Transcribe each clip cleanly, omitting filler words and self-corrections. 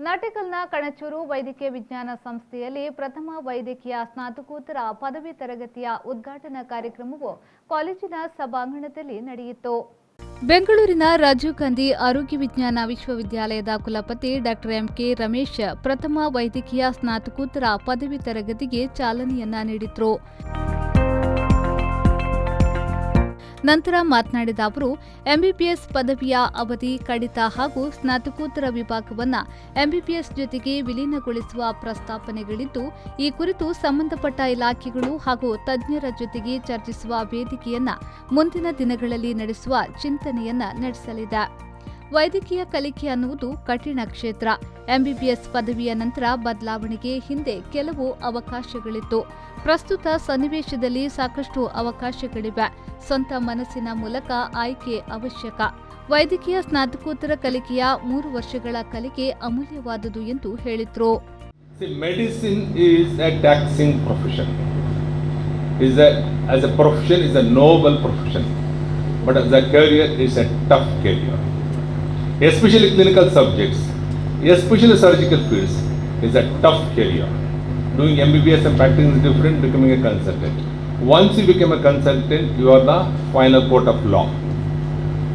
ನಾಟಿಕಲ್ನ ಕಣಚೂರು ವೈದ್ಯಕೀಯ ವಿಜ್ಞಾನ ಸಂಸ್ಥೆಯಲ್ಲಿ ಪ್ರಥಮ ವೈದ್ಯಕೀಯ ಸ್ನಾತಕೋತ್ತರ ಪದವಿ ತರಗತಿಯ ಉದ್ಘಾಟನಾ ಕಾರ್ಯಕ್ರಮವು ಕಾಲೇಜಿನ ಸಭಾಂಗಣದಲ್ಲಿ ನಡೆಯಿತು. ಬೆಂಗಳೂರಿನ ರಾಜೀವ್ ಗಾಂಧಿ ಆರೋಗ್ಯ ವಿಜ್ಞಾನ ವಿಶ್ವವಿದ್ಯಾಲಯದ ಕುಲಪತಿ ಡಾಕ್ಟರ್ ಎಂಕೆ ರಮೇಶ್ ಪ್ರಥಮ ವೈದ್ಯಕೀಯ ಸ್ನಾತಕೋತ್ತರ ಪದವಿ ತರಗತಿಗೆ ಚಾಲನೆಯನ್ನ ನೀಡಿದರು. ನಂತರ ಮಾತನಾಡಿದ ಅವರು, ಎಂಬಿಬಿಎಸ್ ಪದವಿಯ ಅವಧಿ ಕಡಿತ ಹಾಗೂ ಸ್ನಾತಕೋತ್ತರ ವಿಭಾಗವನ್ನು ಎಂಬಿಬಿಎಸ್ ಜೊತೆಗೆ ವಿಲೀನಗೊಳಿಸುವ ಪ್ರಸ್ತಾಪನೆಗಳಿದ್ದು, ಈ ಕುರಿತು ಸಂಬಂಧಪಟ್ಟ ಇಲಾಖೆಗಳು ಹಾಗೂ ತಜ್ಞರ ಜೊತೆಗೆ ಚರ್ಚಿಸುವ ವೇದಿಕೆಯನ್ನ ಮುಂದಿನ ದಿನಗಳಲ್ಲಿ ನಡೆಸುವ ಚಿಂತನೆಯನ್ನ ನಡೆಸಲಿದೆ. ವೈದ್ಯಕೀಯ ಕಲಿಕೆ ಅನ್ನುವುದು ಕಠಿಣ ಕ್ಷೇತ್ರ. ಎಂಬಿಬಿಎಸ್ ಪದವಿಯ ನಂತರ ಬದಲಾವಣೆಗೆ ಹಿಂದೆ ಕೆಲವು ಅವಕಾಶಗಳಿತ್ತು. ಪ್ರಸ್ತುತ ಸನ್ನಿವೇಶದಲ್ಲಿ ಸಾಕಷ್ಟು ಅವಕಾಶಗಳಿವೆ. ಸ್ವಂತ ಮನಸ್ಸಿನ ಮೂಲಕ ಆಯ್ಕೆ ಅವಶ್ಯಕ. ವೈದ್ಯಕೀಯ ಸ್ನಾತಕೋತ್ತರ ಕಲಿಕೆಯ 3 ವರ್ಷಗಳ ಕಲಿಕೆ ಅಮೂಲ್ಯವಾದುದು ಎಂದು ಹೇಳಿದರು. Medicine is a taxing profession. As a profession is a noble profession, but as a career is a tough career. Especially clinical subjects, especially surgical fields, is a tough career. Doing MBBS and practicing is different, becoming a consultant. Once you become a consultant, you are the final court of law.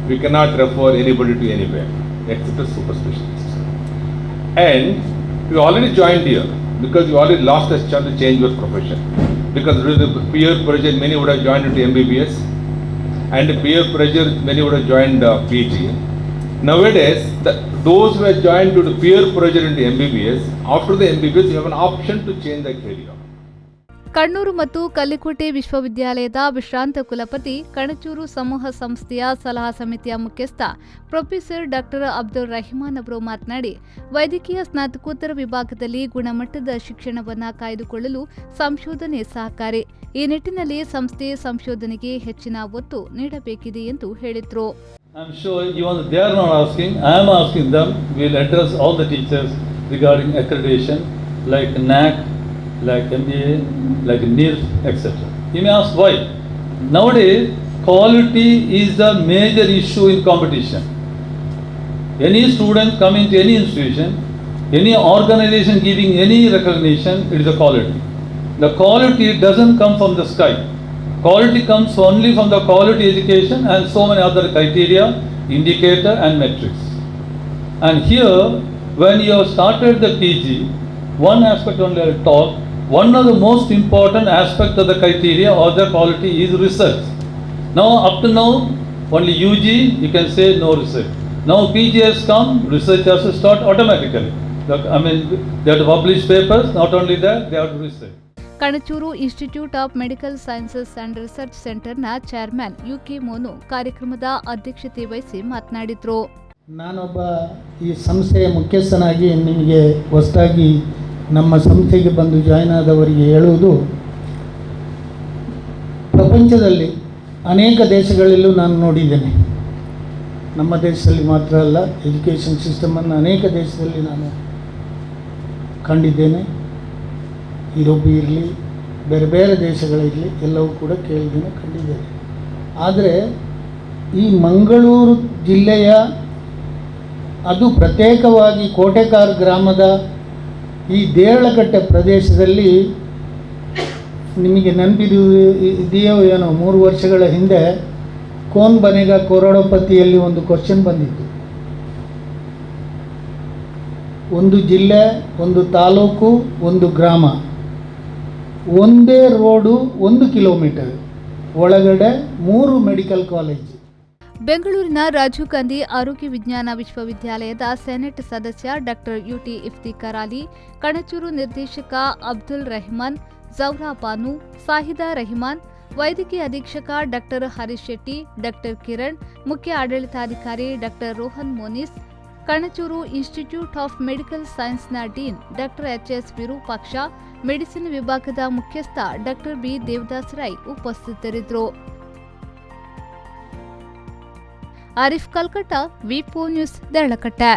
We cannot refer anybody to anywhere, except a super specialist. And you already joined here, because you already lost a chance to change your profession. Because due to the peer pressure, many would have joined into MBBS, and peer pressure, many would have joined PG. Nowadays, those who have joined due to peer pressure into MBBS, after the MBBS, you have an option to change their career. Kannur ಮತ್ತು ಕಲ್ಲಿಕೋಟೆ ವಿಶ್ವವಿದ್ಯಾಲಯದ ವಿಶ್ರಾಂತ ಕುಲಪತಿ, ಕಣಚೂರು ಸಮೂಹ ಸಂಸ್ಥೆಯ ಸಲಹಾ ಸಮಿತಿಯ ಮುಖ್ಯಸ್ಥ professor doctor Abdul Rahman ಅವರು ಮಾತನಾಡಿ, ವೈದ್ಯಕೀಯ ಸ್ನಾತಕೋತ್ತರ ವಿಭಾಗದಲ್ಲಿ ಗುಣಮಟ್ಟದ ಶಿಕ್ಷಣವನ್ನು ಕಾಯ್ದುಕೊಳ್ಳಲು ಸಂಶೋಧನೆ ಸಹಕಾರಿ. ಈ ನಿಟ್ಟಿನಲ್ಲಿ ಸಂಸ್ಥೆ ಸಂಶೋಧನೆಗೆ ಹೆಚ್ಚಿನ ಒತ್ತು ನೀಡಬೇಕಿದೆ ಎಂದು ಹೇಳಿದರು. I'm sure even they are not asking, I am asking them. We will address all the teachers regarding accreditation like NAC, like MBA, like NIRF, etc. You may ask why. Nowadays, quality is the major issue in competition. Any student coming to any institution, any organization giving any recognition, it is a quality. The quality doesn't come from the sky. Quality comes only from the quality education and so many other criteria, indicator and metrics. And here, when you have started the PG, one aspect only I will talk. One of the most important aspects of the criteria or the quality is research. Now, up to now, only UG, you can say no research. Now PG has come, research has to start automatically. I mean, they have to publish papers, not only that, they have to research. Kanachur institute of medical sciences and research ಸೆಂಟರ್ನ chairman UK Monu ಕಾರ್ಯಕ್ರಮದ ಅಧ್ಯಕ್ಷತೆ ವಹಿಸಿ ಮಾತನಾಡಿದರು. ನಾನೊಬ್ಬ ಈ ಸಂಸ್ಥೆಯ ಮುಖ್ಯಸ್ಥನಾಗಿ ನಿಮಗೆ ಹೊಸದಾಗಿ ನಮ್ಮ ಸಂಸ್ಥೆಗೆ ಬಂದು ಜಾಯ್ನ್ ಆದವರಿಗೆ ಹೇಳುವುದು, ಪ್ರಪಂಚದಲ್ಲಿ ಅನೇಕ ದೇಶಗಳಲ್ಲೂ ನಾನು ನೋಡಿದ್ದೇನೆ. ನಮ್ಮ ದೇಶದಲ್ಲಿ ಮಾತ್ರ ಅಲ್ಲ, ಎಜುಕೇಷನ್ ಸಿಸ್ಟಮನ್ನು ಅನೇಕ ದೇಶದಲ್ಲಿ ನಾನು ಕಂಡಿದ್ದೇನೆ. ಯುರೋಪ್ ಇರಲಿ, ಬೇರೆ ಬೇರೆ ದೇಶಗಳಿರಲಿ, ಎಲ್ಲವೂ ಕೂಡ ಕೇಳಿದ್ದೇನೆ, ಕಂಡಿದ್ದೇನೆ. ಆದರೆ ಈ ಮಂಗಳೂರು ಜಿಲ್ಲೆಯ, ಅದು ಪ್ರತ್ಯೇಕವಾಗಿ ಕೋಟೆಕಾರ್ ಗ್ರಾಮದ ಈ ದೇರಳಕಟ್ಟೆ ಪ್ರದೇಶದಲ್ಲಿ ನಿಮಗೆ ಇದೆಯೋ ಏನೋ 3 ವರ್ಷಗಳ ಹಿಂದೆ ಕೋನ್ ಬನೆಗ ಕರೋಡಪತಿಯಲ್ಲಿ ಒಂದು ಕ್ವಶನ್ ಬಂದಿತ್ತು. ಒಂದು ಜಿಲ್ಲೆ, ಒಂದು ತಾಲೂಕು, ಒಂದು ಗ್ರಾಮ, ಒಂದೇ ರೋಡು, 1 ಕಿಲೋಮೀಟರ್ ಒಳಗಡೆ 3 ಮೆಡಿಕಲ್ ಕಾಲೇಜ್. ಬೆಂಗಳೂರಿನ ರಾಜೀವ್ ಗಾಂಧಿ ಆರೋಗ್ಯ ವಿಜ್ಞಾನ ವಿಶ್ವವಿದ್ಯಾಲಯದ ಸೆನೆಟ್ ಸದಸ್ಯ ಡಾಕ್ಟರ್ ಯುಟಿ ಇಫ್ತಿಕಾರ್ ಅಲಿ, ಕಣಚೂರು ನಿರ್ದೇಶಕ ಅಬ್ದುಲ್ ರೆಹಮಾನ್, ಜೌರಾ ಬಾನು, ಸಾಹಿದಾ ರೆಹಮಾನ್, ವೈದ್ಯಕೀಯ ಅಧೀಕ್ಷಕ ಡಾಕ್ಟರ್ ಹರೀಶ್ ಶೆಟ್ಟಿ, ಡಾಕ್ಟರ್ ಕಿರಣ್, ಮುಖ್ಯ ಆಡಳಿತಾಧಿಕಾರಿ doctor Rohan Monis, Kanachur institute of medical ಸೈನ್ಸ್ನ dean doctor HS Virupaksha, medicine ವಿಭಾಗದ ಮುಖ್ಯಸ್ಥ ಡಾಕ್ಟರ್ ಬಿ ದೇವದಾಸ್ ರೈ ಉಪಸ್ಥಿತರಿದ್ದರು. ಆರಿಫ್ ಕಲ್ಕಟ್ಟ, ವಿ4 ನ್ಯೂಸ್, ದೇರಳಕಟ್ಟೆ.